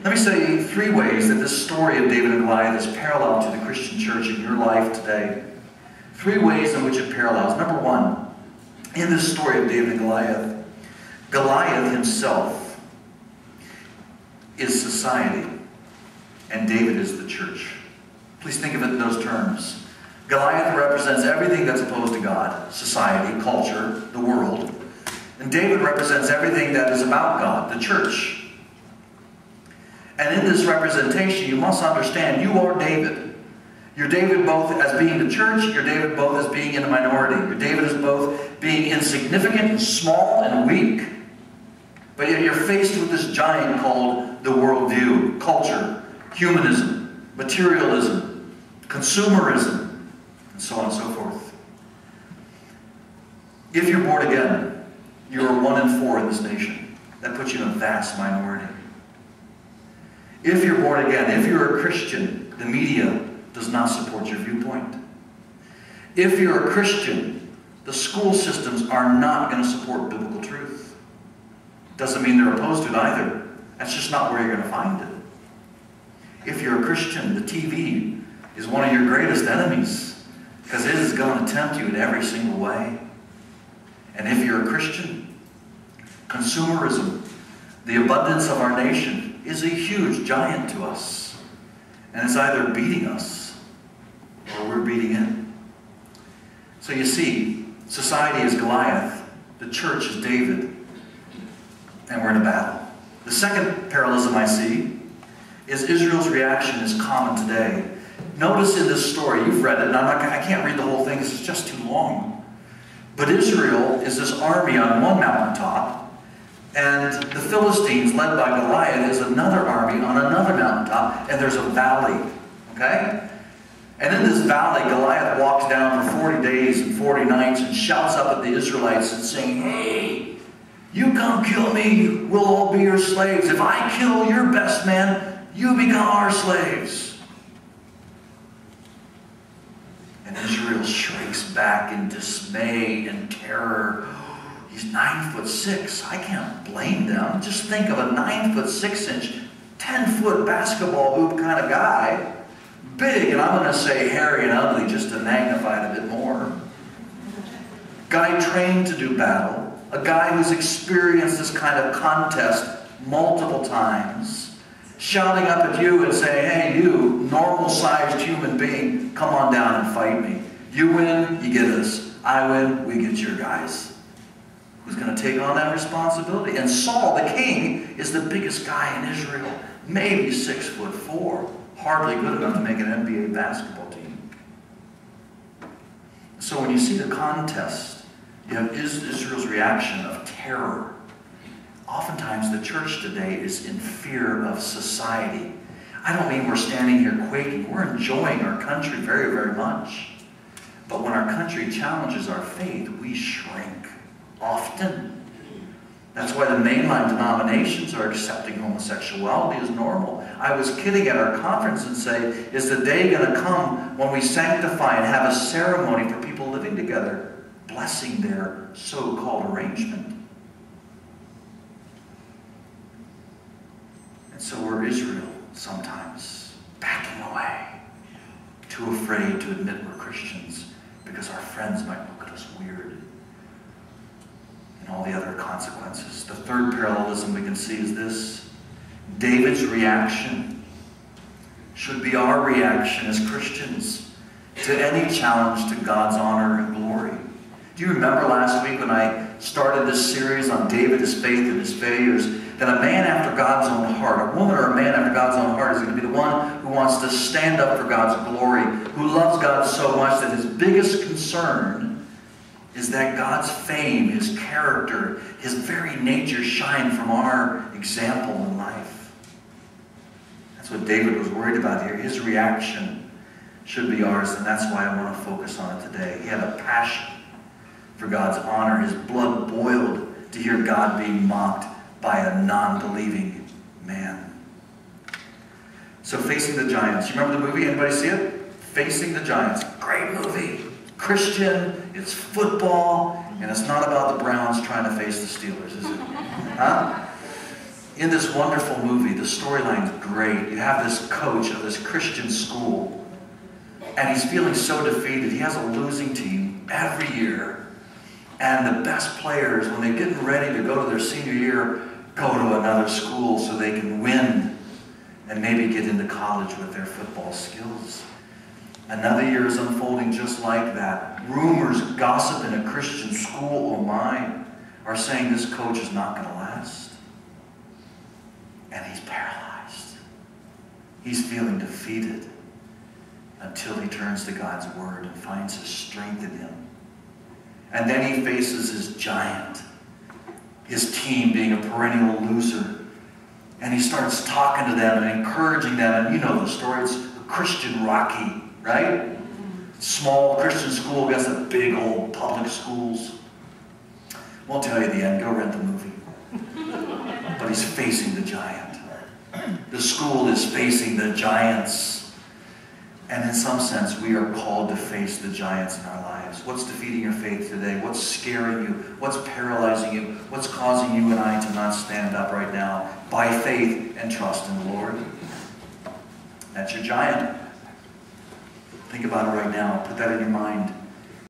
Let me say 3 ways that this story of David and Goliath is parallel to the Christian church in your life today. 3 ways in which it parallels. Number 1, in this story of David and Goliath, Goliath himself is society, and David is the church. Please think of it in those terms. Goliath represents everything that's opposed to God, society, culture, the world. And David represents everything that is about God, the church. And in this representation, you must understand, you are David. You're David both as being the church, you're David both as being in the minority. You're David as both being insignificant and small and weak. But yet you're faced with this giant called the worldview, culture, humanism, materialism, consumerism, and so on and so forth. If you're born again, you are 1 in 4 in this nation. That puts you in a vast minority. If you're born again, if you're a Christian, the media does not support your viewpoint. If you're a Christian, the school systems are not going to support biblical truth. Doesn't mean they're opposed to it either. That's just not where you're going to find it. If you're a Christian, the TV is one of your greatest enemies because it is going to tempt you in every single way. And if you're a Christian, consumerism, the abundance of our nation, is a huge giant to us. And it's either beating us or we're beating it. So you see, society is Goliath, the church is David, and we're in a battle. The second parallelism I see is Israel's reaction is common today. Notice in this story, you've read it, and I can't read the whole thing, this is just too long. But Israel is this army on one mountaintop, and the Philistines, led by Goliath, is another army on another mountaintop, and there's a valley, okay? And in this valley, Goliath walks down for 40 days and 40 nights and shouts up at the Israelites and saying, hey, you come kill me, we'll all be your slaves. If I kill your best man, you become our slaves. And Israel shrinks back in dismay and terror. He's 9'6". I can't blame them. Just think of a 9'6", 10-foot basketball hoop kind of guy. Big, and I'm going to say hairy and ugly just to magnify it a bit more. Guy trained to do battle. A guy who's experienced this kind of contest multiple times. Shouting up at you and saying, hey, you, normal-sized human being, come on down and fight me. You win, you get us. I win, we get your guys. Who's going to take on that responsibility? And Saul, the king, is the biggest guy in Israel. Maybe 6'4". Hardly good enough to make an NBA basketball team. So when you see the contest, you have Israel's reaction of terror. Oftentimes the church today is in fear of society. I don't mean we're standing here quaking. We're enjoying our country very, very much. But when our country challenges our faith, we shrink often. That's why the mainline denominations are accepting homosexuality as normal. I was kidding at our conference and say, is the day going to come when we sanctify and have a ceremony for people living together, blessing their so-called arrangement? And so we're Israel sometimes, backing away, too afraid to admit we're Christians because our friends might look at us weird. And all the other consequences. The third parallelism we can see is this. David's reaction should be our reaction as Christians to any challenge to God's honor and glory. Do you remember last week when I started this series on David, his faith and his failures, that a man after God's own heart, a woman or a man after God's own heart is going to be the one who wants to stand up for God's glory, who loves God so much that his biggest concern is that God's fame, his character, his very nature shine from our example in life. That's what David was worried about here. His reaction should be ours, and that's why I want to focus on it today. He had a passion for God's honor. His blood boiled to hear God being mocked by a non-believing man. So Facing the Giants. You remember the movie? Anybody see it? Facing the Giants. Great movie. Christian, it's football, and it's not about the Browns trying to face the Steelers, is it? Huh? In this wonderful movie, the storyline's great. You have this coach of this Christian school, and he's feeling so defeated. He has a losing team every year, and the best players, when they're getting ready to go to their senior year, go to another school so they can win and maybe get into college with their football skills. Another year is unfolding just like that. Rumors, gossip in a Christian school, oh my, are saying this coach is not going to last. And he's paralyzed. He's feeling defeated until he turns to God's word and finds his strength in him. And then he faces his giant, his team being a perennial loser. And he starts talking to them and encouraging them. And you know the story, it's a Christian Rocky, right? Small Christian school against the big old public schools. Won't tell you the end, go rent the movie. But he's facing the giant. The school is facing the giants. And in some sense, we are called to face the giants in our lives. What's defeating your faith today? What's scaring you? What's paralyzing you? What's causing you and I to not stand up right now by faith and trust in the Lord? That's your giant. Think about it right now. Put that in your mind.